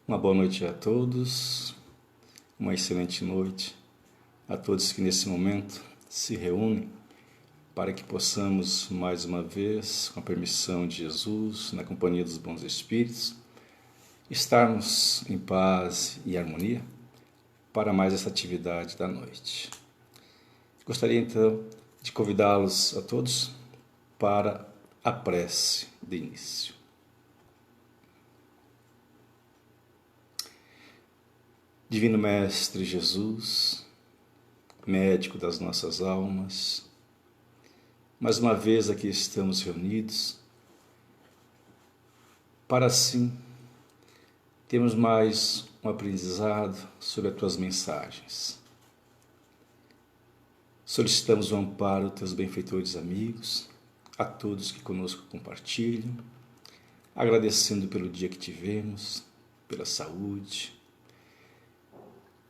Uma boa noite a todos, uma excelente noite a todos que nesse momento se reúnem para que possamos mais uma vez, com a permissão de Jesus, na companhia dos bons espíritos, estarmos em paz e harmonia para mais essa atividade da noite. Gostaria então de convidá-los a todos para a prece de início. Divino Mestre Jesus, médico das nossas almas, mais uma vez aqui estamos reunidos para assim termos mais um aprendizado sobre as tuas mensagens. Solicitamos o amparo dos teus benfeitores amigos, a todos que conosco compartilham, agradecendo pelo dia que tivemos, pela saúde,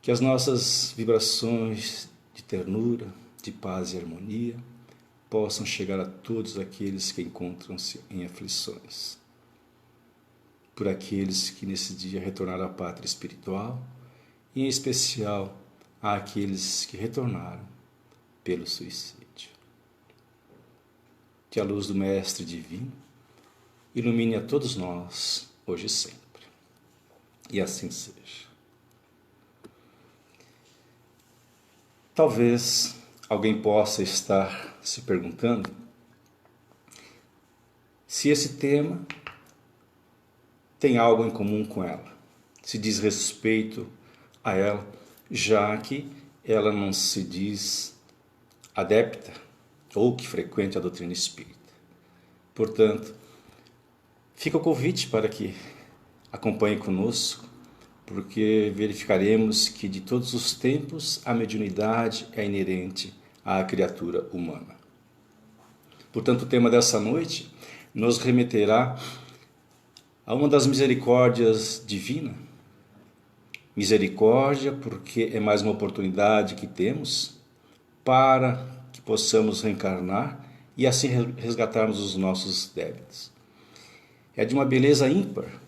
que as nossas vibrações de ternura, de paz e harmonia possam chegar a todos aqueles que encontram-se em aflições. Por aqueles que nesse dia retornaram à pátria espiritual e em especial àqueles que retornaram pelo suicídio. Que a luz do Mestre Divino ilumine a todos nós, hoje e sempre. E assim seja. Talvez alguém possa estar se perguntando se esse tema tem algo em comum com ela, se diz respeito a ela, já que ela não se diz adepta ou que frequente a doutrina espírita. Portanto, fica o convite para que acompanhe conosco, porque verificaremos que de todos os tempos a mediunidade é inerente à criatura humana. Portanto, o tema dessa noite nos remeterá a uma das misericórdias divinas. Misericórdia porque é mais uma oportunidade que temos para que possamos reencarnar e assim resgatarmos os nossos débitos. É de uma beleza ímpar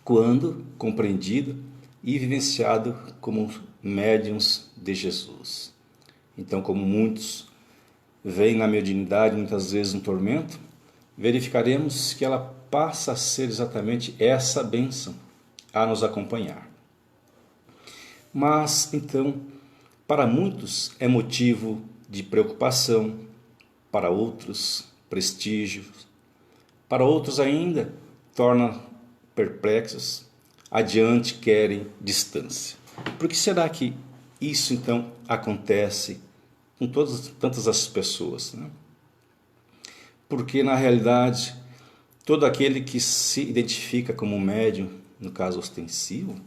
quando compreendido e vivenciado como médiuns de Jesus. Então, como muitos veem na mediunidade muitas vezes um tormento, verificaremos que ela passa a ser exatamente essa bênção a nos acompanhar. Mas, então, para muitos é motivo de preocupação, para outros, prestígio, para outros ainda torna perplexos, adiante querem distância. Por que será que isso então acontece com tantas as pessoas, né? Porque na realidade todo aquele que se identifica como médium, no caso ostensivo,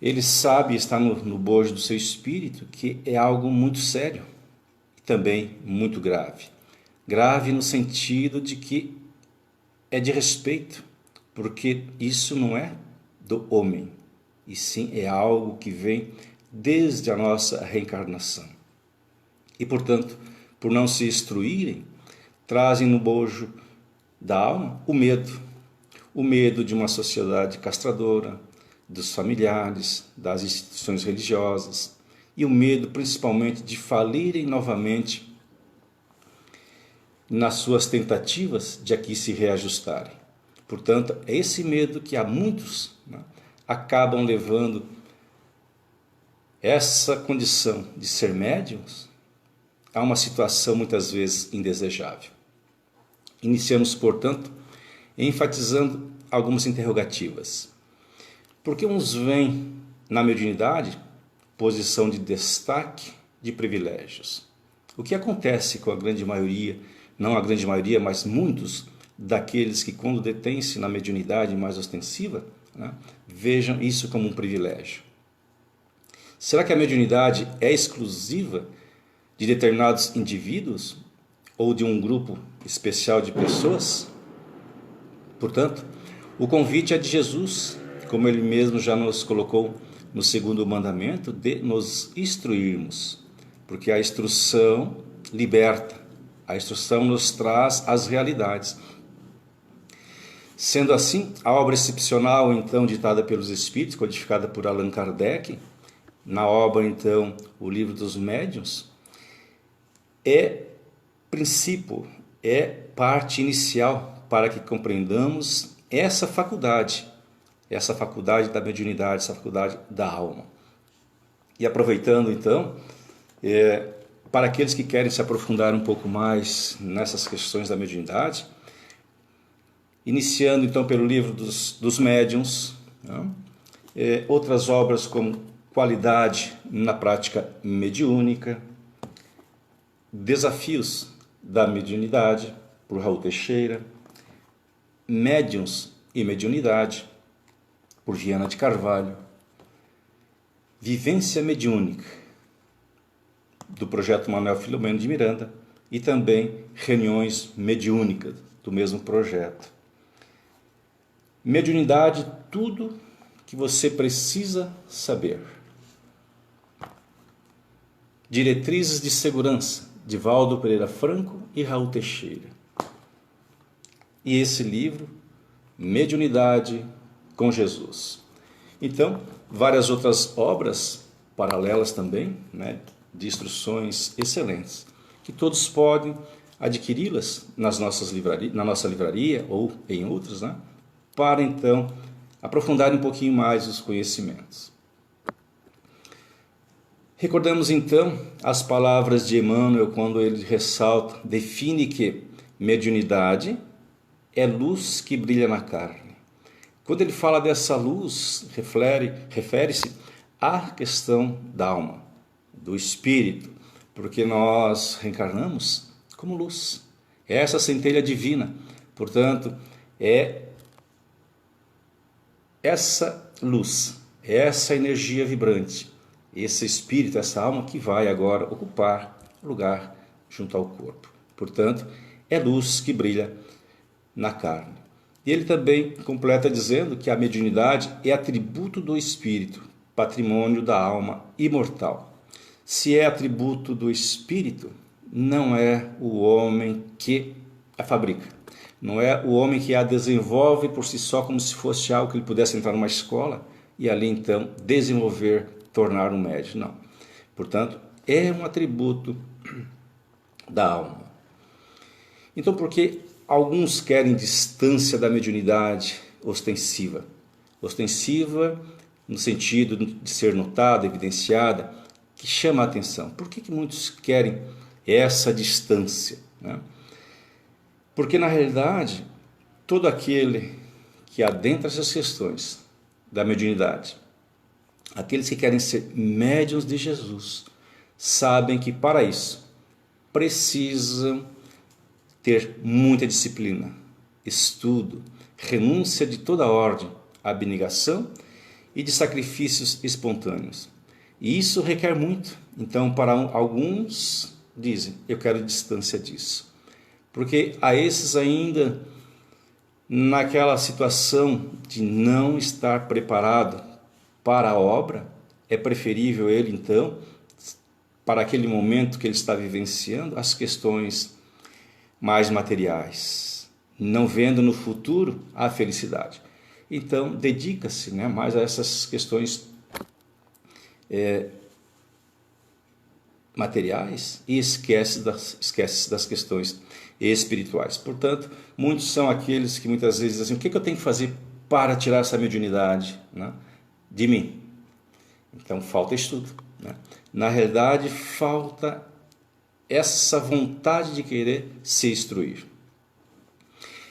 ele sabe, está no bojo do seu espírito, que é algo muito sério e também muito grave. Grave no sentido de que é de respeito, porque isso não é do homem, e sim é algo que vem desde a nossa reencarnação. E, portanto, por não se instruírem, trazem no bojo da alma o medo de uma sociedade castradora, dos familiares, das instituições religiosas, e o medo principalmente de falirem novamente nas suas tentativas de aqui se reajustarem. Portanto, é esse medo que há muitos, né, acabam levando essa condição de ser médiuns a uma situação muitas vezes indesejável. Iniciamos, portanto, enfatizando algumas interrogativas. Porque uns veem na mediunidade posição de destaque, de privilégios. O que acontece com a grande maioria, não a grande maioria, mas muitos daqueles que, quando detêm-se na mediunidade mais ostensiva, né, vejam isso como um privilégio. Será que a mediunidade é exclusiva de determinados indivíduos ou de um grupo especial de pessoas? Portanto, o convite é de Jesus, como ele mesmo já nos colocou no segundo mandamento, de nos instruirmos, porque a instrução liberta, a instrução nos traz as realidades. Sendo assim, a obra excepcional, então, ditada pelos Espíritos, codificada por Allan Kardec, na obra, então, O Livro dos Médiuns, é princípio, é parte inicial para que compreendamos essa faculdade da mediunidade, essa faculdade da alma. E aproveitando, então, para aqueles que querem se aprofundar um pouco mais nessas questões da mediunidade, iniciando então pelo Livro dos Médiuns, né? Outras obras como Qualidade na Prática Mediúnica, Desafios da Mediunidade, por Raul Teixeira, Médiuns e Mediunidade, por Viana de Carvalho, Vivência Mediúnica, do Projeto Manuel Filomeno de Miranda, e também Reuniões Mediúnicas, do mesmo projeto. Mediunidade, tudo que você precisa saber. Diretrizes de Segurança, de Valdo Pereira Franco e Raul Teixeira. E esse livro, Mediunidade com Jesus. Então, várias outras obras paralelas também, né, de instruções excelentes, que todos podem adquiri-las na nossa livraria ou em outras, né, para então aprofundar um pouquinho mais os conhecimentos. Recordamos então as palavras de Emmanuel quando ele ressalta, define que mediunidade é luz que brilha na carne. Quando ele fala dessa luz, refere-se à questão da alma, do espírito, porque nós reencarnamos como luz. É essa centelha divina, portanto, é essa luz, essa energia vibrante, esse espírito, essa alma que vai agora ocupar lugar junto ao corpo. Portanto, é luz que brilha na carne. E ele também completa dizendo que a mediunidade é atributo do espírito, patrimônio da alma imortal. Se é atributo do espírito, não é o homem que a fabrica. Não é o homem que a desenvolve por si só como se fosse algo que ele pudesse entrar numa escola e ali então desenvolver, tornar um médium. Não. Portanto, é um atributo da alma. Então, por que alguns querem distância da mediunidade ostensiva? Ostensiva no sentido de ser notada, evidenciada, que chama a atenção. Por que muitos querem essa distância, né? Porque, na realidade, todo aquele que adentra essas questões da mediunidade, aqueles que querem ser médiuns de Jesus, sabem que para isso precisam ter muita disciplina, estudo, renúncia de toda ordem, abnegação e de sacrifícios espontâneos. E isso requer muito. Então, para alguns dizem, eu quero distância disso. Porque a esses ainda, naquela situação de não estar preparado para a obra, é preferível ele, então, para aquele momento que ele está vivenciando, as questões mais materiais, não vendo no futuro a felicidade. Então, dedica-se, né, mais a essas questões materiais e esquece das questões espirituais. Portanto, muitos são aqueles que muitas vezes dizem assim, o que eu tenho que fazer para tirar essa mediunidade, né, de mim? Então, falta estudo, né? Na realidade, falta essa vontade de querer se instruir.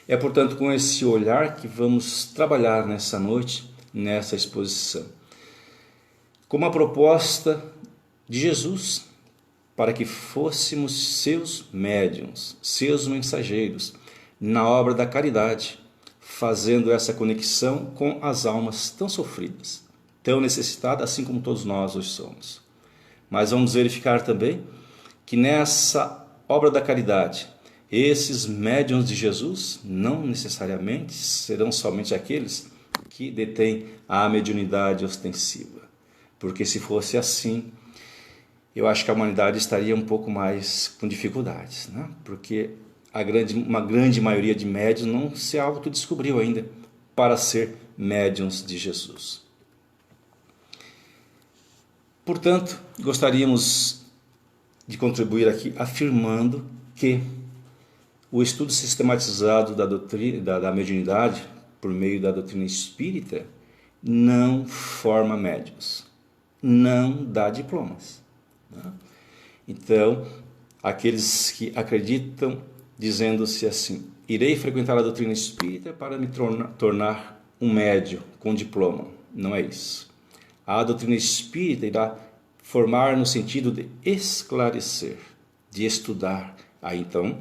É, portanto, com esse olhar que vamos trabalhar nessa noite, nessa exposição. Com uma proposta de Jesus, para que fôssemos seus médiuns, seus mensageiros, na obra da caridade, fazendo essa conexão com as almas tão sofridas, tão necessitadas, assim como todos nós hoje somos. Mas vamos verificar também que nessa obra da caridade, esses médiuns de Jesus não necessariamente serão somente aqueles que detêm a mediunidade ostensiva. Porque se fosse assim, eu acho que a humanidade estaria um pouco mais com dificuldades, né? Porque uma grande maioria de médiuns não se autodescobriu ainda para ser médiuns de Jesus. Portanto, gostaríamos de contribuir aqui afirmando que o estudo sistematizado da doutrina, da mediunidade, por meio da doutrina espírita, não forma médiuns, não dá diplomas. Então, aqueles que acreditam, dizendo-se assim: irei frequentar a doutrina espírita para me tornar um médium com diploma. Não é isso. A doutrina espírita irá formar no sentido de esclarecer, de estudar. Aí então,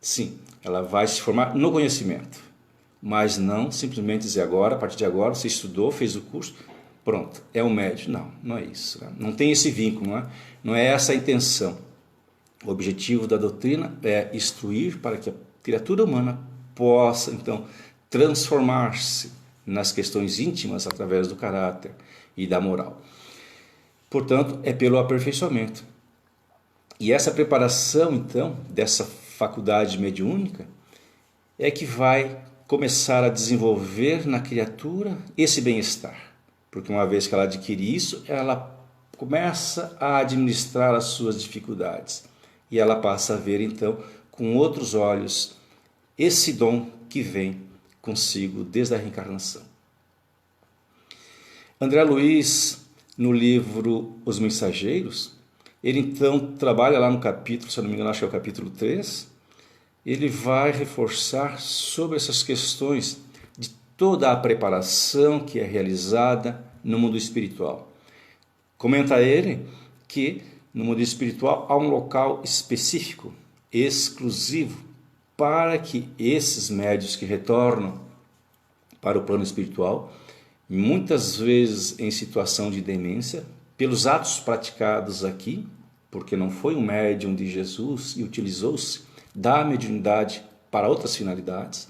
sim, ela vai se formar no conhecimento, mas não simplesmente dizer agora, a partir de agora, você estudou, fez o curso, pronto, é um médium. Não, não é isso. Não tem esse vínculo, não é essa a intenção. O objetivo da doutrina é instruir para que a criatura humana possa, então, transformar-se nas questões íntimas através do caráter e da moral. Portanto, é pelo aperfeiçoamento. E essa preparação, então, dessa faculdade mediúnica é que vai começar a desenvolver na criatura esse bem-estar. Porque uma vez que ela adquire isso, ela começa a administrar as suas dificuldades. E ela passa a ver, então, com outros olhos, esse dom que vem consigo desde a reencarnação. André Luiz, no livro Os Mensageiros, ele então trabalha lá no capítulo, se eu não me engano, acho que é o capítulo 3, ele vai reforçar sobre essas questões de toda a preparação que é realizada no mundo espiritual. Comenta ele que no mundo espiritual há um local específico, exclusivo, para que esses médiuns que retornam para o plano espiritual, muitas vezes em situação de demência, pelos atos praticados aqui, porque não foi um médium de Jesus e utilizou-se da mediunidade para outras finalidades,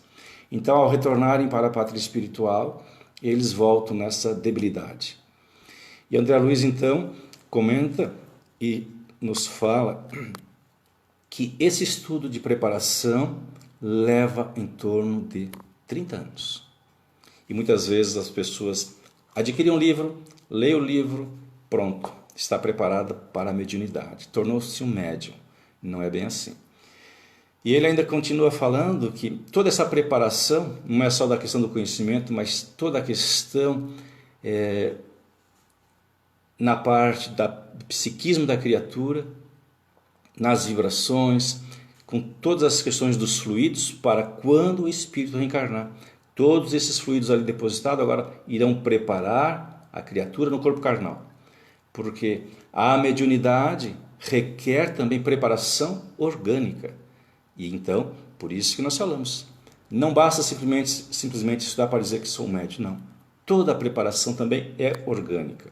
então ao retornarem para a pátria espiritual, eles voltam nessa debilidade. E André Luiz então comenta e nos fala que esse estudo de preparação leva em torno de 30 anos. E muitas vezes as pessoas adquirem um livro, leem o livro, pronto, está preparada para a mediunidade, tornou-se um médium. Não é bem assim. E ele ainda continua falando que toda essa preparação não é só da questão do conhecimento, mas toda a questão na parte do psiquismo da criatura, nas vibrações, com todas as questões dos fluidos, para quando o espírito reencarnar. Todos esses fluidos ali depositados agora irão preparar a criatura no corpo carnal. Porque a mediunidade requer também preparação orgânica. E então, por isso que nós falamos, não basta simplesmente estudar para dizer que sou um médium, não. Toda a preparação também é orgânica.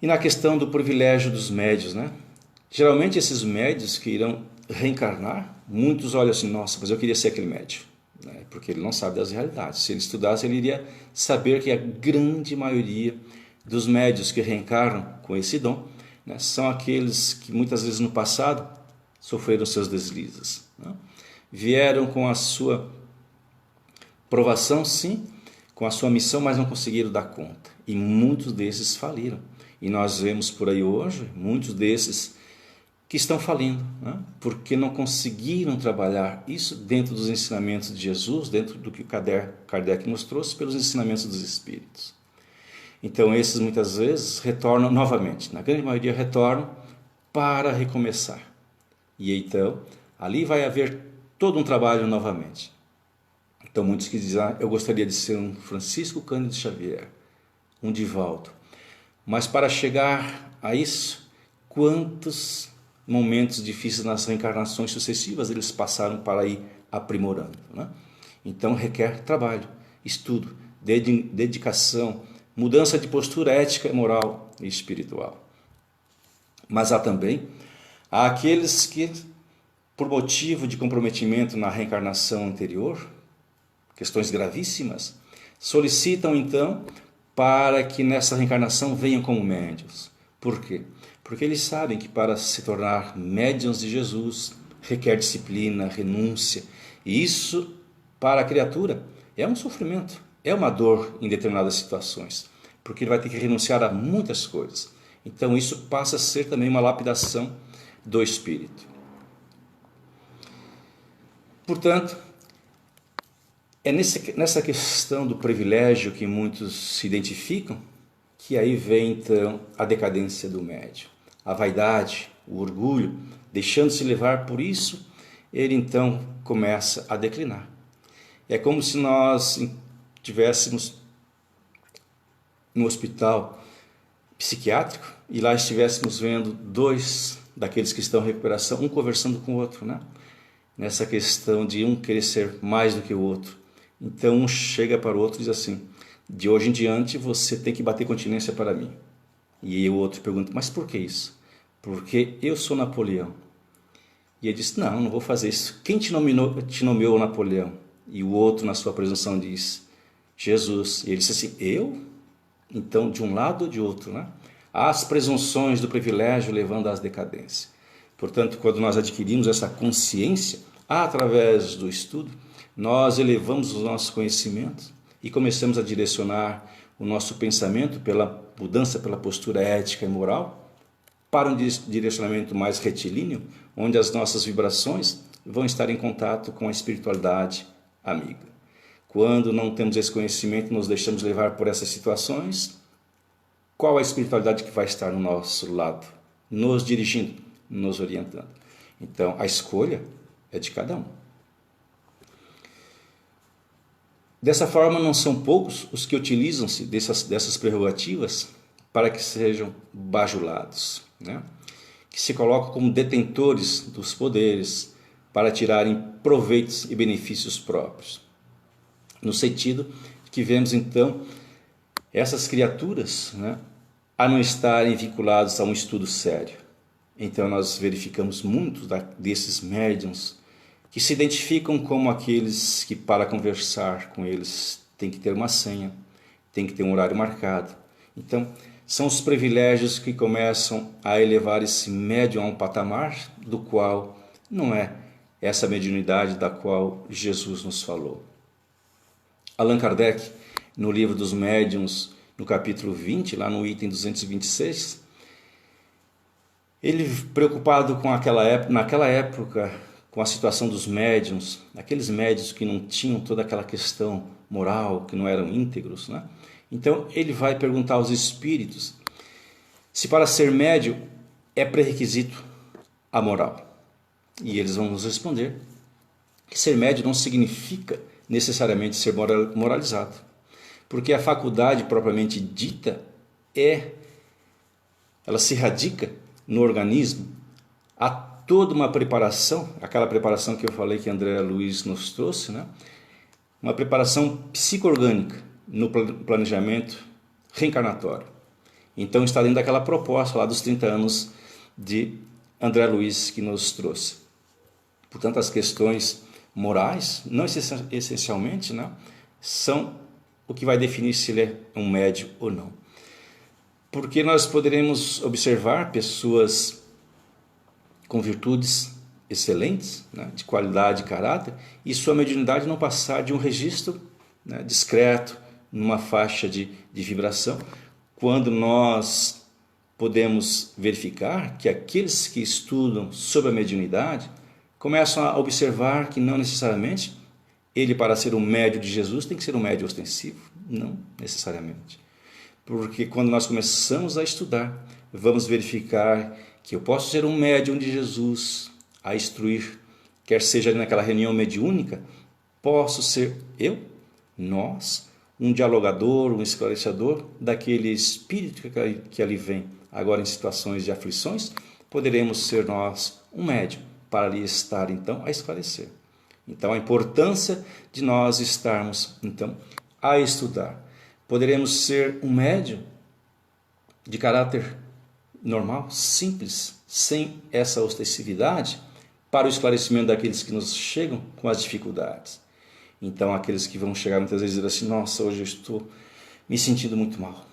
E na questão do privilégio dos médiuns, geralmente esses médiuns que irão reencarnar, muitos olham assim, nossa, mas eu queria ser aquele médium, porque ele não sabe das realidades. Se ele estudasse, ele iria saber que a grande maioria dos médiuns que reencarnam com esse dom, são aqueles que muitas vezes no passado sofreram seus deslizes. Vieram com a sua provação, sim, com a sua missão, mas não conseguiram dar conta. E muitos desses faliram. E nós vemos por aí hoje muitos desses que estão falindo, porque não conseguiram trabalhar isso dentro dos ensinamentos de Jesus, dentro do que Kardec nos trouxe pelos ensinamentos dos Espíritos. Então esses muitas vezes retornam novamente, na grande maioria retornam para recomeçar. E então ali vai haver todo um trabalho novamente. Então muitos que dizem, eu gostaria de ser um Francisco Cândido Xavier, um Divaldo. Mas para chegar a isso, quantos momentos difíceis nas reencarnações sucessivas eles passaram para ir aprimorando. Então requer trabalho, estudo, dedicação, mudança de postura ética, moral e espiritual. Mas há também aqueles que, por motivo de comprometimento na reencarnação anterior, questões gravíssimas, solicitam então para que nessa reencarnação venham como médiuns. Por quê? porque eles sabem que para se tornar médiuns de Jesus requer disciplina, renúncia, e isso para a criatura é um sofrimento, é uma dor em determinadas situações, porque ele vai ter que renunciar a muitas coisas. Então isso passa a ser também uma lapidação do espírito. Portanto, é nessa questão do privilégio que muitos se identificam, que aí vem então a decadência do médium. A vaidade, o orgulho, deixando-se levar por isso, ele então começa a declinar. É como se nós tivéssemos no hospital psiquiátrico e lá estivéssemos vendo dois daqueles que estão em recuperação, um conversando com o outro, né? Nessa questão de um querer ser mais do que o outro. Então um chega para o outro e diz assim: de hoje em diante você tem que bater continência para mim. E o outro pergunta: mas por que isso? Porque eu sou Napoleão. E ele diz: não vou fazer isso. Quem te nomeou Napoleão? E o outro, na sua presunção, diz: Jesus. E ele disse assim: eu? Então, de um lado ou de outro, né? As presunções do privilégio levando às decadências. Portanto, quando nós adquirimos essa consciência, através do estudo, nós elevamos os nossos conhecimentos e começamos a direcionar o nosso pensamento pela mudança, pela postura ética e moral, para um direcionamento mais retilíneo, onde as nossas vibrações vão estar em contato com a espiritualidade amiga. Quando não temos esse conhecimento, nos deixamos levar por essas situações, qual a espiritualidade que vai estar no nosso lado, nos dirigindo, nos orientando? Então, a escolha é de cada um. Dessa forma, não são poucos os que utilizam-se dessas prerrogativas para que sejam bajulados, né? Que se colocam como detentores dos poderes para tirarem proveitos e benefícios próprios. No sentido que vemos então essas criaturas, né, a não estarem vinculados a um estudo sério. Então nós verificamos muitos desses médiuns que se identificam como aqueles que para conversar com eles tem que ter uma senha, tem que ter um horário marcado. Então são os privilégios que começam a elevar esse médium a um patamar do qual não é essa mediunidade da qual Jesus nos falou. Allan Kardec, no livro dos médiuns, no capítulo 20, lá no item 226, ele preocupado com naquela época, com a situação dos médiuns, aqueles médiuns que não tinham toda aquela questão moral, que não eram íntegros, né? Então ele vai perguntar aos espíritos se para ser médium é pré-requisito a moral. E eles vão nos responder que ser médium não significa necessariamente ser moralizado, porque a faculdade propriamente dita ela se radica no organismo. Há toda uma preparação, aquela preparação que eu falei que André Luiz nos trouxe, né? Uma preparação psico-orgânica no planejamento reencarnatório. Então está dentro daquela proposta lá dos 30 anos de André Luiz que nos trouxe. Portanto, as questões morais, não essencialmente, né, são o que vai definir se ele é um médium ou não. Porque nós poderemos observar pessoas com virtudes excelentes, né, de qualidade e caráter, e sua mediunidade não passar de um registro, né, discreto, numa faixa de vibração, quando nós podemos verificar que aqueles que estudam sobre a mediunidade começam a observar que não necessariamente ele, para ser um médium de Jesus, tem que ser um médium ostensivo. Não necessariamente. Porque quando nós começamos a estudar, vamos verificar que eu posso ser um médium de Jesus a instruir, quer seja ali naquela reunião mediúnica, posso ser eu, nós, um dialogador, um esclarecedor daquele espírito que ali vem. Agora em situações de aflições, poderemos ser nós um médium para ali estar então a esclarecer. Então a importância de nós estarmos então a estudar. Poderemos ser um médium de caráter normal, simples, sem essa ostensividade, para o esclarecimento daqueles que nos chegam com as dificuldades. Então aqueles que vão chegar muitas vezes e dizer assim: nossa, hoje eu estou me sentindo muito mal,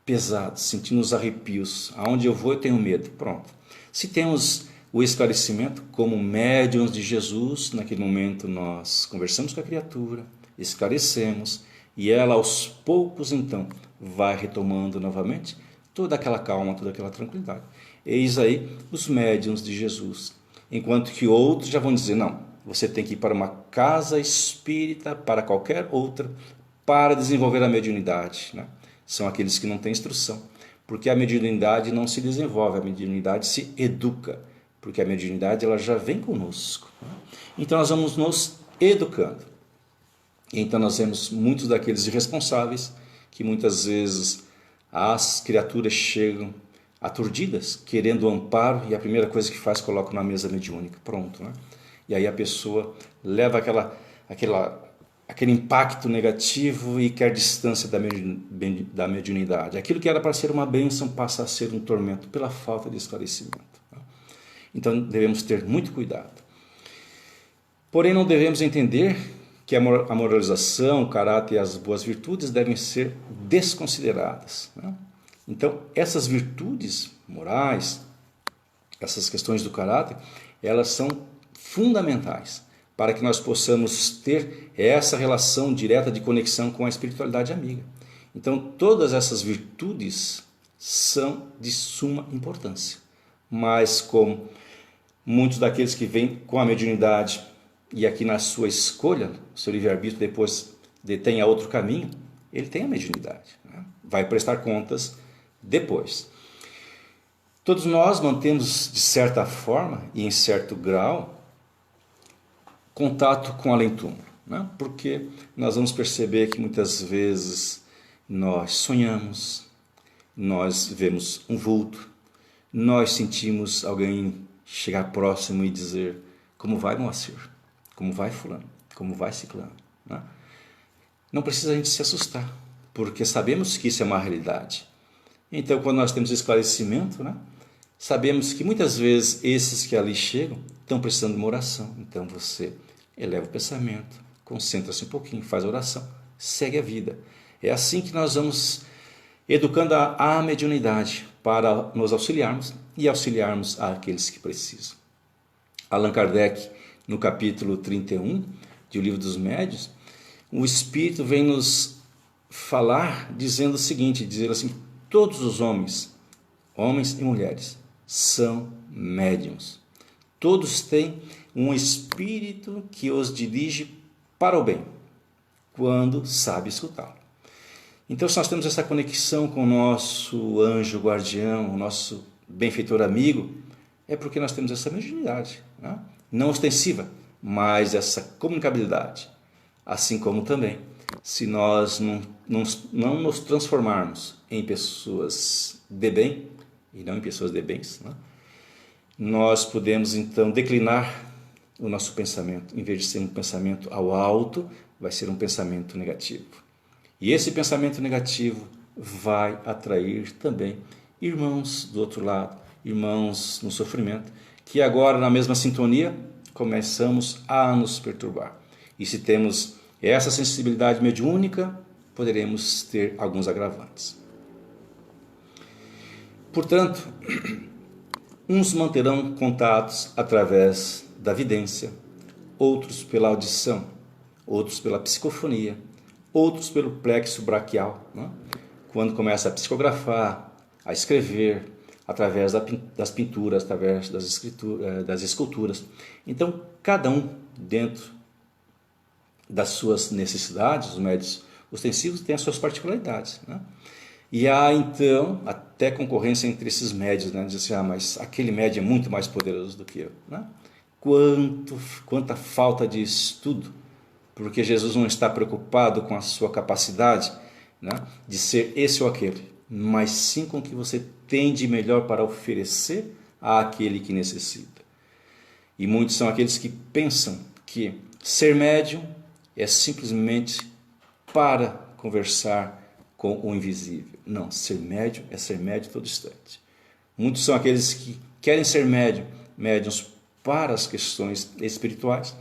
pesado, sentindo os arrepios. Aonde eu vou eu tenho medo. Pronto. Se temos o esclarecimento, como médiuns de Jesus, naquele momento nós conversamos com a criatura, esclarecemos, e ela aos poucos então vai retomando novamente toda aquela calma, toda aquela tranquilidade. Eis aí os médiuns de Jesus. Enquanto que outros já vão dizer, não, você tem que ir para uma casa espírita, para qualquer outra, para desenvolver a mediunidade, né? São aqueles que não têm instrução, porque a mediunidade não se desenvolve, a mediunidade se educa, porque a mediunidade ela já vem conosco, né? Então nós vamos nos educando. Então nós vemos muitos daqueles irresponsáveis que muitas vezes as criaturas chegam aturdidas, querendo o amparo, e a primeira coisa que faz, coloca na mesa mediúnica, pronto, né? E aí a pessoa leva aquele impacto negativo e quer distância da mediunidade. Aquilo que era para ser uma bênção passa a ser um tormento pela falta de esclarecimento. Então devemos ter muito cuidado. Porém não devemos entender que a moralização, o caráter e as boas virtudes devem ser desconsideradas, né? Então essas virtudes morais, essas questões do caráter, elas são fundamentais para que nós possamos ter essa relação direta de conexão com a espiritualidade amiga. Então todas essas virtudes são de suma importância, mas como muitos daqueles que vêm com a mediunidade e aqui na sua escolha, seu livre-arbítrio depois detém a outro caminho, ele tem a mediunidade, né? Vai prestar contas depois. Todos nós mantemos de certa forma e em certo grau contato com o além-túmulo, né? Porque nós vamos perceber que muitas vezes nós sonhamos, nós vemos um vulto, nós sentimos alguém chegar próximo e dizer, como vai Moacir? Como vai fulano? Como vai ciclano? Né? Não precisa a gente se assustar, porque sabemos que isso é uma realidade. Então quando nós temos esclarecimento, né? Sabemos que muitas vezes esses que ali chegam estão precisando de uma oração. Então você eleva o pensamento, concentra-se um pouquinho, faz a oração, segue a vida. É assim que nós vamos educando a mediunidade para nos auxiliarmos e auxiliarmos àqueles que precisam. Allan Kardec, no capítulo 31 de O Livro dos Médiuns, o Espírito vem nos falar dizendo o seguinte, dizer assim, todos os homens e mulheres, são médiuns. Todos têm um espírito que os dirige para o bem, quando sabe escutá-lo. Então, se nós temos essa conexão com o nosso anjo guardião, o nosso benfeitor amigo, é porque nós temos essa mediunidade, né? Não ostensiva, mas essa comunicabilidade. Assim como também, se nós não nos transformarmos em pessoas de bem, e não em pessoas de bens, né? Nós podemos então declinar o nosso pensamento. Em vez de ser um pensamento ao alto, vai ser um pensamento negativo. E esse pensamento negativo vai atrair também irmãos do outro lado, irmãos no sofrimento, que agora na mesma sintonia começamos a nos perturbar. E se temos essa sensibilidade mediúnica, poderemos ter alguns agravantes. Portanto, uns manterão contatos através da vidência, outros pela audição, outros pela psicofonia, outros pelo plexo braquial, né? Quando começa a psicografar, a escrever, através das pinturas, através das esculturas. Então, cada um dentro das suas necessidades, os médios ostensivos têm as suas particularidades, né? E há então até concorrência entre esses médios, né? Diz assim, mas aquele médio é muito mais poderoso do que eu, né? Quanta falta de estudo, porque Jesus não está preocupado com a sua capacidade, né, de ser esse ou aquele, mas sim com o que você tem de melhor para oferecer àquele que necessita. E muitos são aqueles que pensam que ser médium é simplesmente para conversar com o invisível. Não, ser médium é ser médium todo instante. Muitos são aqueles que querem ser médiums para as questões espirituais,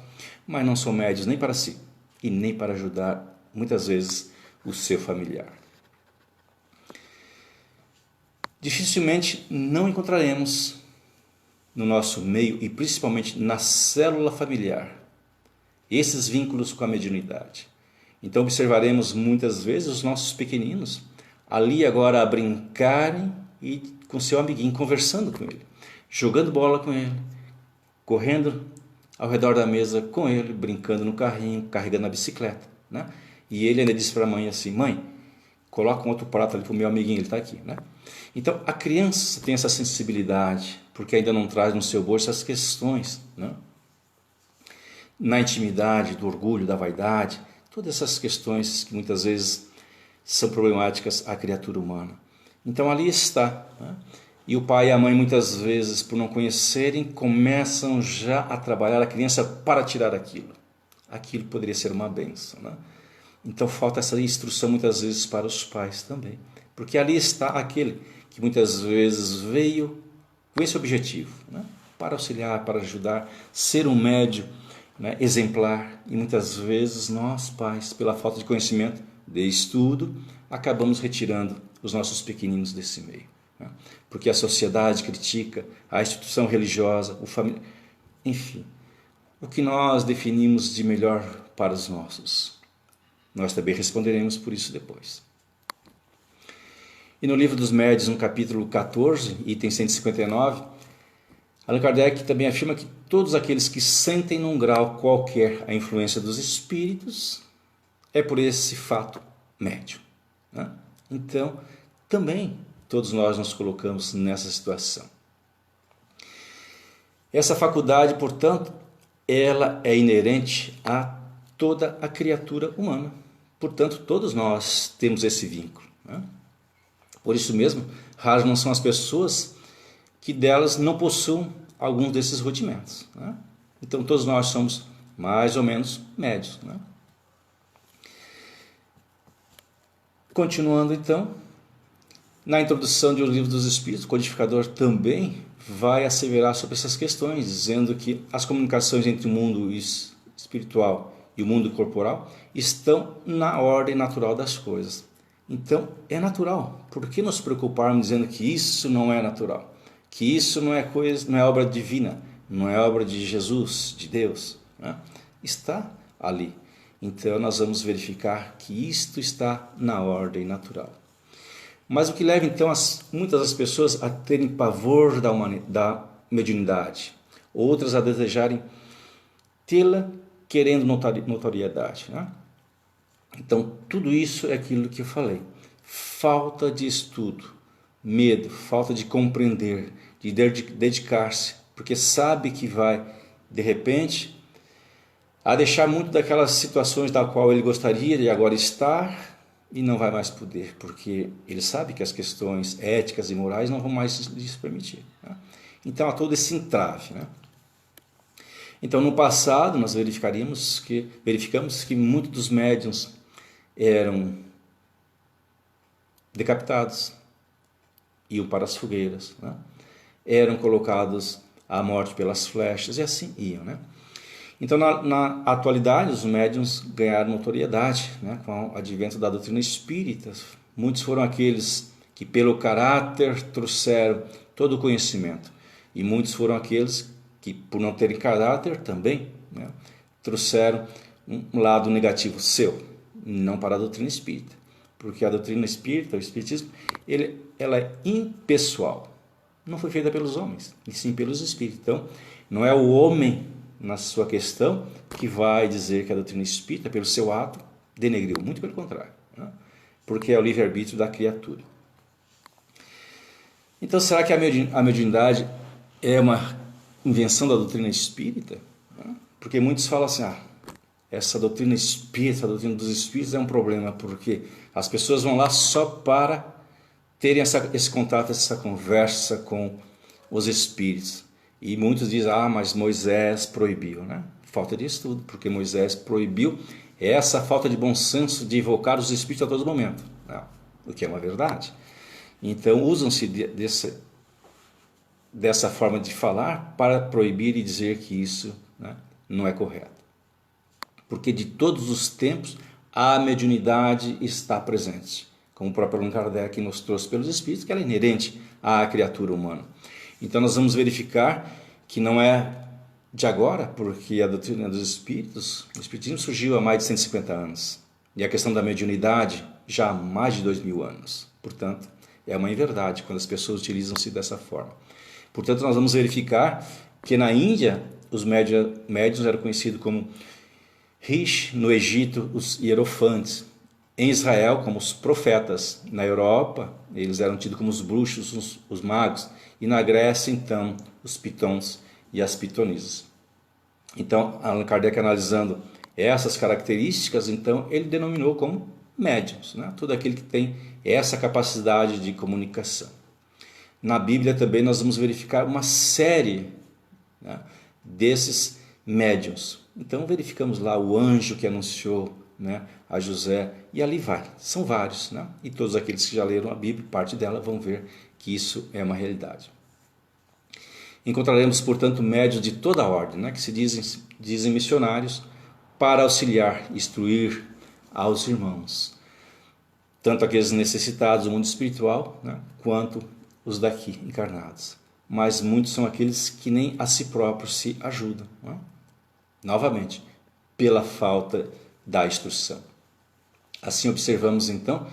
mas não são médios nem para si e nem para ajudar, muitas vezes, o seu familiar. dificilmente não encontraremos no nosso meio e principalmente na célula familiar esses vínculos com a mediunidade. Então observaremos muitas vezes os nossos pequeninos ali agora a brincarem e com seu amiguinho, conversando com ele, jogando bola com ele, correndo ao redor da mesa com ele, brincando no carrinho, carregando a bicicleta, né? E ele ainda disse para a mãe assim: mãe, coloca um outro prato ali para o meu amiguinho, ele está aqui, né? Então a criança tem essa sensibilidade, porque ainda não traz no seu bolso essas questões, né? Na intimidade, do orgulho, da vaidade, todas essas questões que muitas vezes são problemáticas à criatura humana. Então ali está, né? E o pai e a mãe muitas vezes, por não conhecerem, começam já a trabalhar a criança para tirar aquilo. Aquilo poderia ser uma bênção, né? Então falta essa instrução muitas vezes para os pais também, porque ali está aquele que muitas vezes veio com esse objetivo, né? Para auxiliar, para ajudar, ser um médium, né, exemplar, e muitas vezes nós pais, pela falta de conhecimento, de estudo, acabamos retirando os nossos pequeninos desse meio, né? Porque a sociedade critica, a instituição religiosa, o família, enfim, o que nós definimos de melhor para os nossos. Nós também responderemos por isso depois. E no livro dos Médiuns, no capítulo 14, item 159, Allan Kardec também afirma que todos aqueles que sentem num grau qualquer a influência dos espíritos é por esse fato médium, né? Então, também todos nós nos colocamos nessa situação. Essa faculdade, portanto, ela é inerente a toda a criatura humana. Portanto, todos nós temos esse vínculo, né? Por isso mesmo, raras não são as pessoas que delas não possuam alguns desses rudimentos, né? Então, todos nós somos mais ou menos médios, né? Continuando, então, na introdução do Livro dos Espíritos, o codificador também vai asseverar sobre essas questões, dizendo que as comunicações entre o mundo espiritual e o mundo corporal estão na ordem natural das coisas. Então, é natural. Por que nos preocuparmos dizendo que isso não é natural? Que isso não é coisa, não é obra divina, não é obra de Jesus, de Deus, né? Está ali. Então, nós vamos verificar que isto está na ordem natural. Mas o que leva, então, muitas das pessoas a terem pavor da mediunidade, outras a desejarem tê-la querendo notoriedade, né? Então, tudo isso é aquilo que eu falei. Falta de estudo, medo, falta de compreender, de dedicar-se, porque sabe que vai, de repente, a deixar muito daquelas situações da qual ele gostaria de agora estar e não vai mais poder, porque ele sabe que as questões éticas e morais não vão mais lhes permitir, né? Então há todo esse entrave, né? Então no passado nós verificamos que muitos dos médiuns eram decapitados, iam para as fogueiras, né? Eram colocados à morte pelas flechas e assim iam, né? Então, na atualidade, os médiuns ganharam notoriedade, né, com o advento da doutrina espírita. Muitos foram aqueles que, pelo caráter, trouxeram todo o conhecimento. E muitos foram aqueles que, por não terem caráter, também, né, trouxeram um lado negativo seu, não para a doutrina espírita. Porque a doutrina espírita, o espiritismo, ela é impessoal. Não foi feita pelos homens, e sim pelos espíritos. Então, não é o homem, na sua questão, que vai dizer que a doutrina espírita, pelo seu ato, denegriu. Muito pelo contrário, né? Porque é o livre-arbítrio da criatura. Então, será que a mediunidade é uma invenção da doutrina espírita? Porque muitos falam assim, essa doutrina espírita, a doutrina dos espíritos é um problema, porque as pessoas vão lá só para terem esse contato, essa conversa com os espíritos. E muitos dizem, mas Moisés proibiu, né? Falta de estudo, porque Moisés proibiu essa falta de bom senso de invocar os espíritos a todo momento, né? O que é uma verdade. Então usam-se dessa forma de falar para proibir e dizer que isso, né, não é correto. Porque de todos os tempos a mediunidade está presente. como o próprio Allan Kardec nos trouxe pelos Espíritos, que ela é inerente à criatura humana. Então nós vamos verificar que não é de agora, porque a doutrina dos Espíritos, o Espiritismo surgiu há mais de 150 anos, e a questão da mediunidade já há mais de 2000 anos. Portanto, é uma inverdade quando as pessoas utilizam-se dessa forma. Portanto, nós vamos verificar que na Índia, os médiuns eram conhecidos como Rishi, no Egito, os hierofantes, em Israel, como os profetas, na Europa, eles eram tidos como os bruxos, os magos, e na Grécia, então, os pitons e as pitonisas. Então, Allan Kardec, analisando essas características, então, ele denominou como médiuns, né? Todo aquele que tem essa capacidade de comunicação. Na Bíblia também nós vamos verificar uma série, né, desses médiuns. Então verificamos lá o anjo que anunciou, né, a José, e ali vai. São vários, né? E todos aqueles que já leram a Bíblia, parte dela, vão ver que isso é uma realidade. Encontraremos, portanto, médiuns de toda a ordem, né, que se dizem missionários, para auxiliar, instruir aos irmãos, tanto aqueles necessitados do mundo espiritual, né, quanto os daqui encarnados. Mas muitos são aqueles que nem a si próprios se ajudam, né? Novamente, pela falta da instrução. Assim observamos então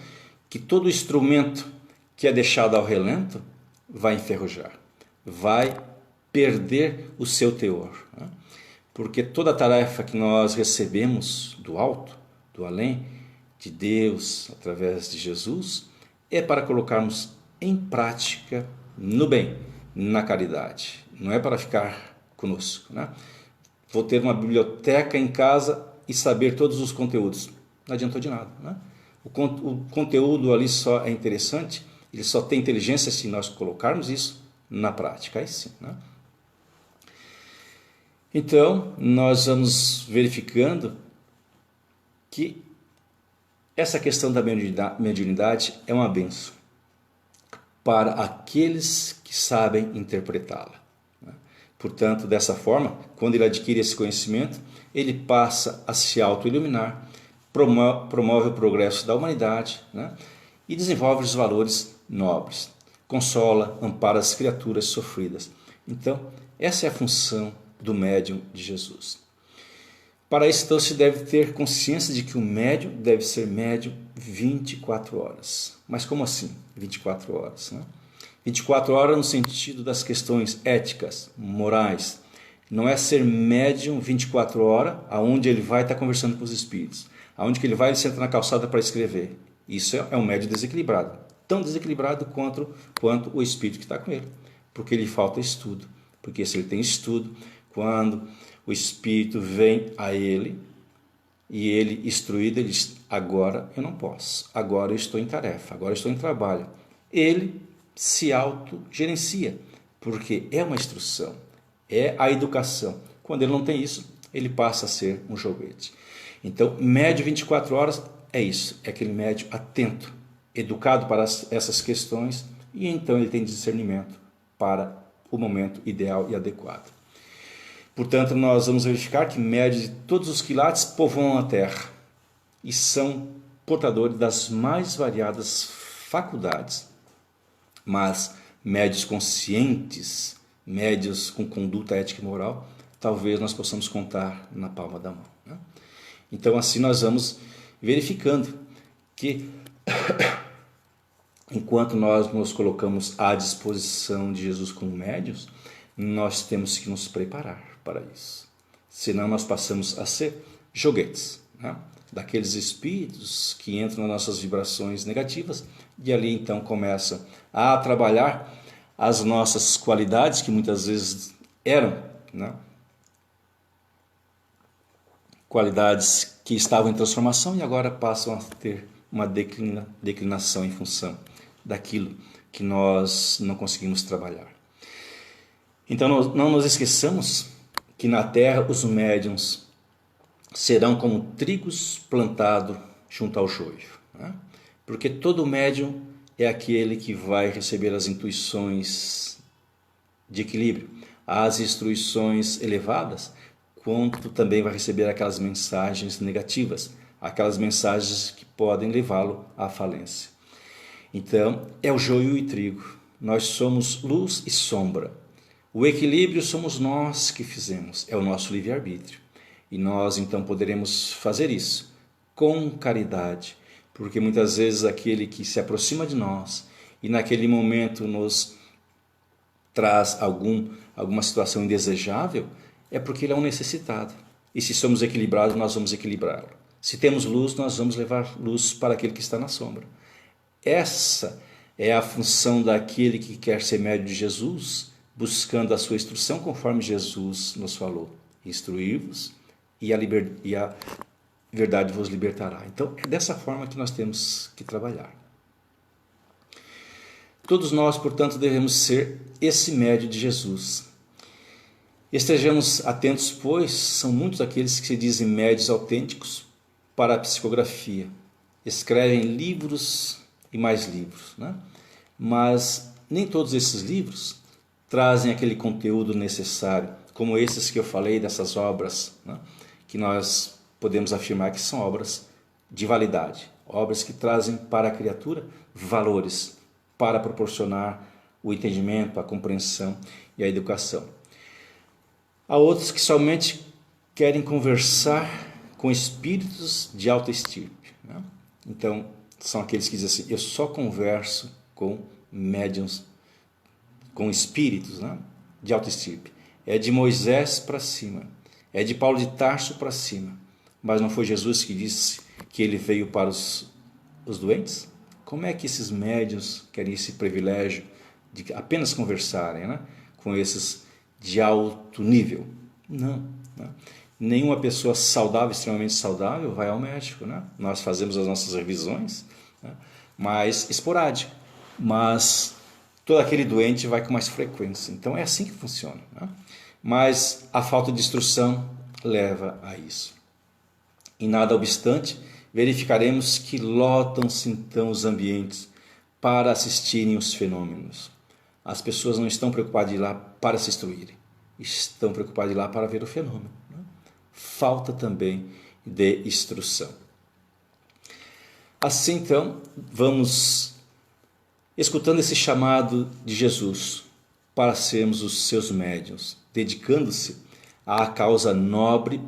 que todo instrumento que é deixado ao relento vai enferrujar, vai perder o seu teor, né? Porque toda tarefa que nós recebemos do alto, do além, de Deus, através de Jesus, é para colocarmos em prática no bem, na caridade. Não é para ficar conosco, né? Vou ter uma biblioteca em casa e saber todos os conteúdos. Não adiantou de nada, né? O conteúdo ali só é interessante, ele só tem inteligência se nós colocarmos isso na prática. Aí sim, né? Então, nós vamos verificando que essa questão da mediunidade é uma bênção para aqueles que sabem interpretá-la. Portanto, dessa forma, quando ele adquire esse conhecimento, ele passa a se auto-iluminar, promove o progresso da humanidade, né? E desenvolve os valores nobres, consola, ampara as criaturas sofridas. Então, essa é a função do médium de Jesus. Para isso, então, se deve ter consciência de que o médium deve ser médium 24 horas. Mas como assim 24 horas? Né? 24 horas no sentido das questões éticas, morais. Não é ser médium 24 horas, aonde ele vai estar conversando com os espíritos. Aonde que ele vai, ele senta na calçada para escrever. Isso é um médium desequilibrado. Tão desequilibrado quanto o espírito que está com ele. Porque lhe falta estudo. Porque se ele tem estudo, quando o espírito vem a ele e ele, instruído, ele diz: agora eu não posso, agora eu estou em tarefa, agora eu estou em trabalho. Ele se autogerencia, porque é uma instrução, é a educação. Quando ele não tem isso, ele passa a ser um joguete. Então, médio 24 horas é isso, é aquele médio atento, educado para essas questões, e então ele tem discernimento para o momento ideal e adequado. Portanto, nós vamos verificar que médios de todos os quilates povoam a Terra e são portadores das mais variadas faculdades, mas médios conscientes, médios com conduta ética e moral, talvez nós possamos contar na palma da mão, né? Então, assim nós vamos verificando que enquanto nós nos colocamos à disposição de Jesus como médios, nós temos que nos preparar para isso. Senão nós passamos a ser joguetes, né? Daqueles espíritos que entram nas nossas vibrações negativas e ali então começam a trabalhar as nossas qualidades que muitas vezes eram, né, qualidades que estavam em transformação e agora passam a ter uma declinação em função daquilo que nós não conseguimos trabalhar. Então não nos esqueçamos que na terra os médiuns serão como trigos plantados junto ao joio, né? Porque todo médium é aquele que vai receber as intuições de equilíbrio, as instruções elevadas, quanto também vai receber aquelas mensagens negativas, aquelas mensagens que podem levá-lo à falência. Então, é o joio e o trigo. Nós somos luz e sombra. O equilíbrio somos nós que fizemos, é o nosso livre-arbítrio. E nós então poderemos fazer isso com caridade, porque muitas vezes aquele que se aproxima de nós e naquele momento nos traz alguma situação indesejável, é porque ele é um necessitado. E se somos equilibrados, nós vamos equilibrá-lo. Se temos luz, nós vamos levar luz para aquele que está na sombra. Essa é a função daquele que quer ser médio de Jesus, buscando a sua instrução conforme Jesus nos falou. Instruir-vos e a verdade vos libertará. Então é dessa forma que nós temos que trabalhar. Todos nós, portanto, devemos ser esse médio de Jesus. Estejamos atentos, pois são muitos aqueles que se dizem médios autênticos para a psicografia. Escrevem livros e mais livros, né? Mas nem todos esses livros trazem aquele conteúdo necessário, como esses que eu falei, dessas obras, né? Que nós podemos afirmar que são obras de validade, obras que trazem para a criatura valores, para proporcionar o entendimento, a compreensão e a educação. Há outros que somente querem conversar com espíritos de alta estirpe, né? Então, são aqueles que dizem assim, eu só converso com médiuns, com espíritos, né, de alta estirpe. É de Moisés para cima, é de Paulo de Tarso para cima. Mas não foi Jesus que disse que ele veio para os doentes? Como é que esses médiuns querem esse privilégio de apenas conversarem, né, com esses de alto nível? Não, né? Nenhuma pessoa saudável, extremamente saudável, vai ao médico, né? Nós fazemos as nossas revisões, né, mas esporádico. Mas todo aquele doente vai com mais frequência. Então é assim que funciona, né? Mas a falta de instrução leva a isso. E nada obstante, verificaremos que lotam-se então os ambientes para assistirem os fenômenos. As pessoas não estão preocupadas de ir lá para se instruírem, estão preocupadas de ir lá para ver o fenômeno, né? Falta também de instrução. Assim então, vamos escutando esse chamado de Jesus para sermos os seus médiuns, dedicando-se à causa nobre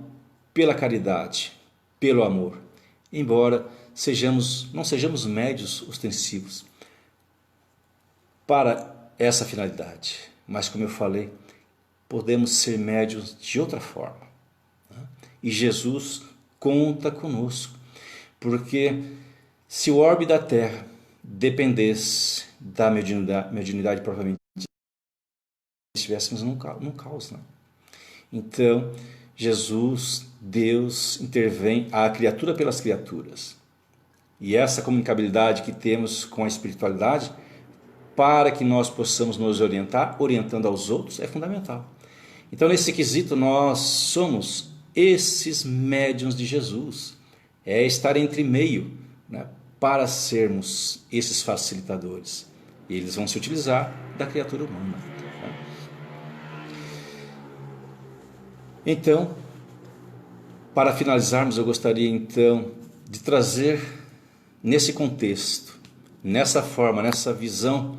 pela caridade, pelo amor, embora não sejamos médiuns ostensivos para essa finalidade, mas como eu falei, podemos ser médiuns de outra forma, né? E Jesus conta conosco, porque se o orbe da Terra dependesse da mediunidade propriamente, estivéssemos num caos, né? Então, Jesus, Deus, intervém a criatura pelas criaturas. E essa comunicabilidade que temos com a espiritualidade, para que nós possamos nos orientar, orientando aos outros, é fundamental. Então, nesse quesito, nós somos esses médiuns de Jesus. É estar entre meio, né, para sermos esses facilitadores. E eles vão se utilizar da criatura humana. Então, para finalizarmos, eu gostaria então de trazer nesse contexto, nessa forma, nessa visão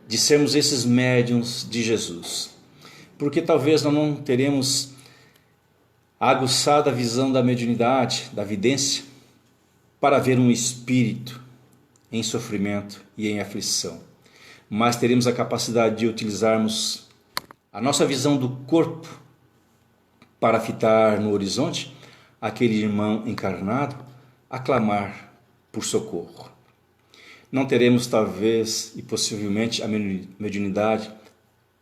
de sermos esses médiuns de Jesus. Porque talvez nós não teremos aguçada a visão da mediunidade, da vidência, para ver um espírito em sofrimento e em aflição. Mas teremos a capacidade de utilizarmos a nossa visão do corpo para fitar no horizonte aquele irmão encarnado a clamar por socorro. Não teremos talvez e possivelmente a mediunidade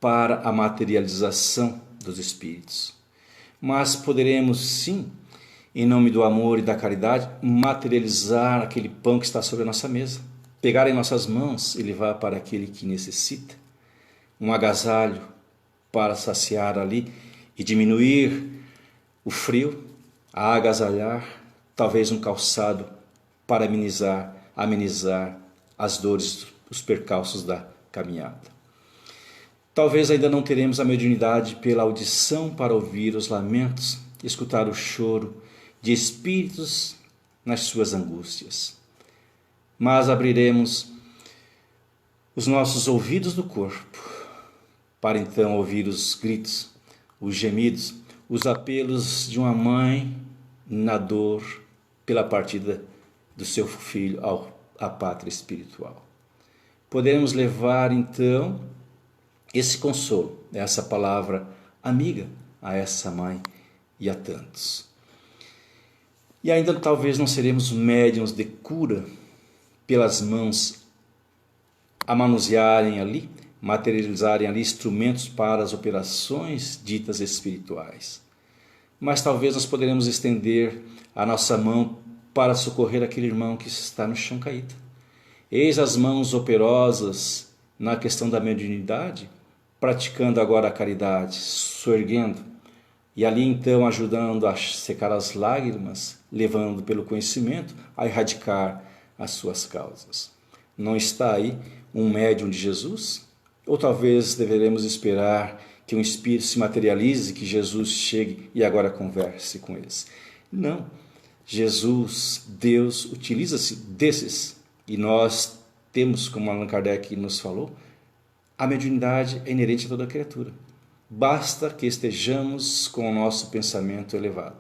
para a materialização dos espíritos, mas poderemos sim, em nome do amor e da caridade, materializar aquele pão que está sobre a nossa mesa, pegar em nossas mãos e levar para aquele que necessita, um agasalho para saciar ali e diminuir o frio, a agasalhar, talvez um calçado para amenizar as dores, os percalços da caminhada. Talvez ainda não teremos a mediunidade pela audição para ouvir os lamentos, escutar o choro de espíritos nas suas angústias. Mas abriremos os nossos ouvidos do corpo, para então ouvir os gritos, os gemidos, os apelos de uma mãe na dor pela partida do seu filho à pátria espiritual. Podemos levar então esse consolo, essa palavra amiga a essa mãe e a tantos. E ainda talvez não seremos médiuns de cura pelas mãos a manusearem ali, materializarem ali instrumentos para as operações ditas espirituais. Mas talvez nós poderemos estender a nossa mão para socorrer aquele irmão que está no chão caído. Eis as mãos operosas na questão da mediunidade, praticando agora a caridade, soerguendo, e ali então ajudando a secar as lágrimas, levando pelo conhecimento a erradicar as suas causas. Não está aí um médium de Jesus? Ou talvez deveremos esperar que um espírito se materialize, que Jesus chegue e agora converse com eles? Não. Jesus, Deus, utiliza-se desses. E nós temos, como Allan Kardec nos falou, a mediunidade é inerente a toda criatura. Basta que estejamos com o nosso pensamento elevado.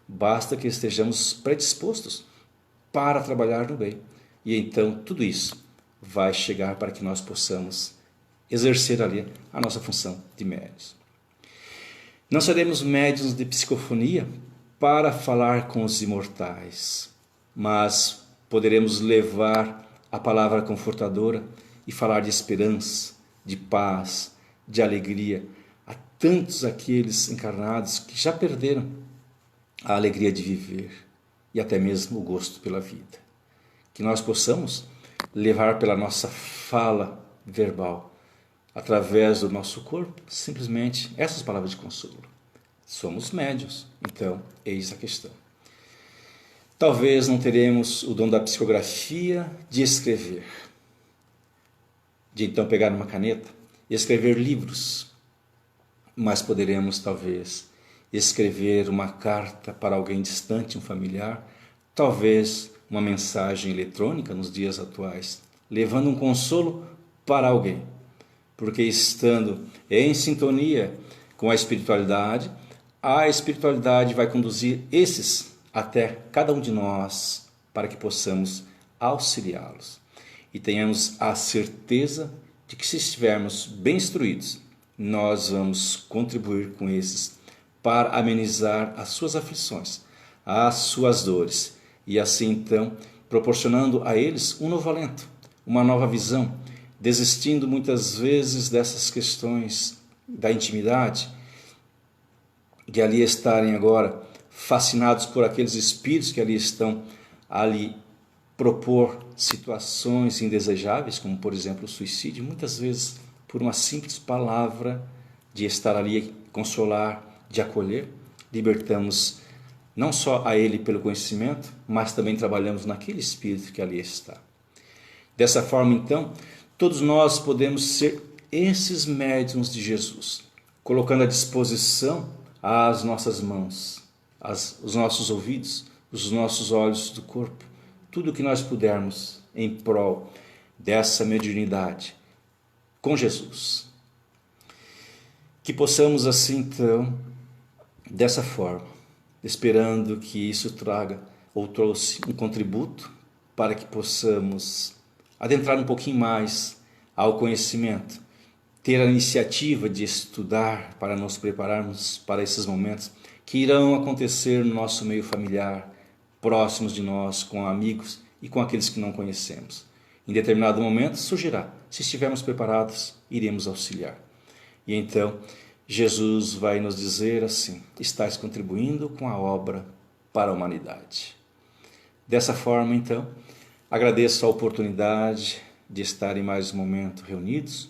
Basta que estejamos predispostos para trabalhar no bem. E então tudo isso vai chegar para que nós possamos exercer ali a nossa função de médiuns. Não seremos médiuns de psicofonia para falar com os imortais, mas poderemos levar a palavra confortadora e falar de esperança, de paz, de alegria a tantos aqueles encarnados que já perderam a alegria de viver e até mesmo o gosto pela vida. Que nós possamos levar pela nossa fala verbal, através do nosso corpo, simplesmente essas palavras de consolo. Somos médiuns, então eis a questão. Talvez não teremos o dom da psicografia, de escrever, de então pegar uma caneta e escrever livros, mas poderemos talvez escrever uma carta para alguém distante, um familiar, talvez uma mensagem eletrônica nos dias atuais, levando um consolo para alguém, porque estando em sintonia com a espiritualidade vai conduzir esses até cada um de nós, para que possamos auxiliá-los. E tenhamos a certeza de que se estivermos bem instruídos, nós vamos contribuir com esses para amenizar as suas aflições, as suas dores, e assim então proporcionando a eles um novo alento, uma nova visão, desistindo muitas vezes dessas questões da intimidade, de ali estarem agora fascinados por aqueles espíritos que ali estão propor situações indesejáveis, como por exemplo o suicídio, muitas vezes por uma simples palavra de estar ali, consolar, de acolher, libertamos não só a ele pelo conhecimento, mas também trabalhamos naquele espírito que ali está. Dessa forma, então, todos nós podemos ser esses médiuns de Jesus, colocando à disposição as nossas mãos, os nossos ouvidos, os nossos olhos do corpo, tudo o que nós pudermos em prol dessa mediunidade com Jesus. Que possamos assim, então, dessa forma, esperando que isso traga ou trouxe um contributo para que possamos adentrar um pouquinho mais ao conhecimento, ter a iniciativa de estudar para nos prepararmos para esses momentos que irão acontecer no nosso meio familiar, próximos de nós, com amigos e com aqueles que não conhecemos. Em determinado momento surgirá. Se estivermos preparados, iremos auxiliar. E então Jesus vai nos dizer assim: estais contribuindo com a obra para a humanidade. Dessa forma, então, agradeço a oportunidade de estar em mais um momento reunidos,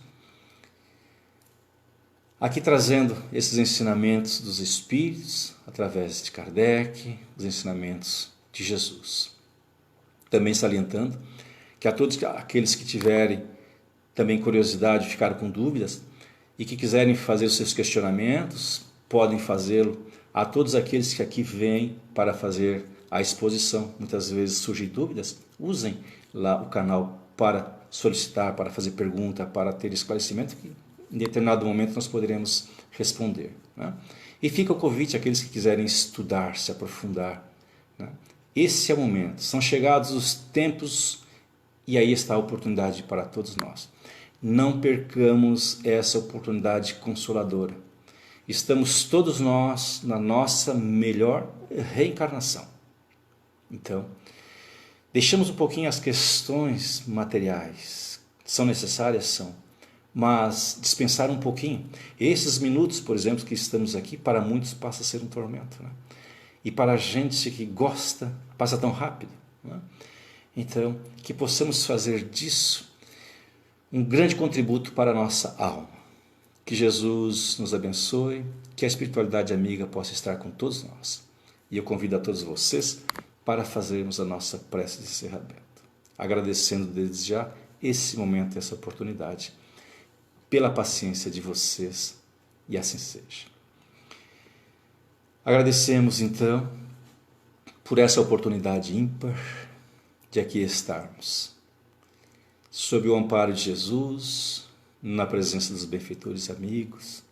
aqui trazendo esses ensinamentos dos Espíritos, através de Kardec, os ensinamentos de Jesus. Também salientando que a todos aqueles que tiverem também curiosidade, ficaram com dúvidas e que quiserem fazer os seus questionamentos, podem fazê-lo. A todos aqueles que aqui vêm para fazer a exposição, muitas vezes surgem dúvidas, usem lá o canal para solicitar, para fazer pergunta, para ter esclarecimento, que em determinado momento nós poderemos responder. Né? E fica o convite àqueles que quiserem estudar, se aprofundar. Né? Esse é o momento. São chegados os tempos e aí está a oportunidade para todos nós. Não percamos essa oportunidade consoladora. Estamos todos nós na nossa melhor reencarnação. Então, deixamos um pouquinho as questões materiais. São necessárias? São. Mas dispensar um pouquinho. Esses minutos, por exemplo, que estamos aqui, para muitos passa a ser um tormento. Né? E para a gente que gosta, passa tão rápido. Né? Então, que possamos fazer disso um grande contributo para a nossa alma. Que Jesus nos abençoe, que a espiritualidade amiga possa estar com todos nós. E eu convido a todos vocês para fazermos a nossa prece de encerramento. Agradecendo desde já esse momento, essa oportunidade, pela paciência de vocês, e assim seja. Agradecemos então por essa oportunidade ímpar de aqui estarmos, sob o amparo de Jesus, na presença dos benfeitores amigos,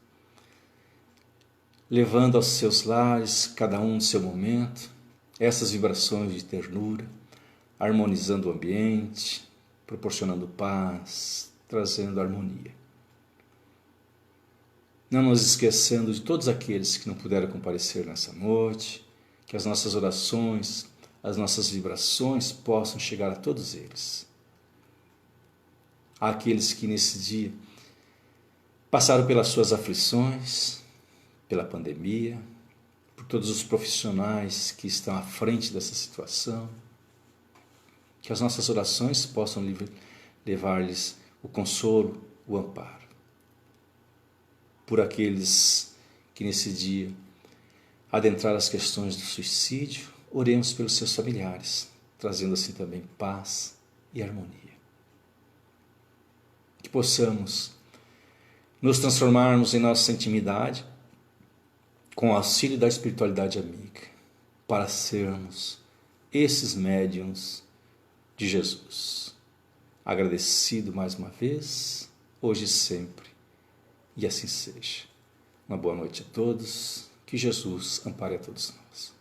levando aos seus lares, cada um no seu momento, essas vibrações de ternura, harmonizando o ambiente, proporcionando paz, trazendo harmonia. Não nos esquecendo de todos aqueles que não puderam comparecer nessa noite, que as nossas orações, as nossas vibrações possam chegar a todos eles. Àqueles que nesse dia passaram pelas suas aflições, pela pandemia, por todos os profissionais que estão à frente dessa situação, que as nossas orações possam levar-lhes o consolo, o amparo. Por aqueles que nesse dia adentraram as questões do suicídio, oremos pelos seus familiares, trazendo assim também paz e harmonia. Que possamos nos transformarmos em nossa intimidade com o auxílio da espiritualidade amiga, para sermos esses médiuns de Jesus. Agradecido mais uma vez, hoje e sempre, e assim seja. Uma boa noite a todos, que Jesus ampare a todos nós.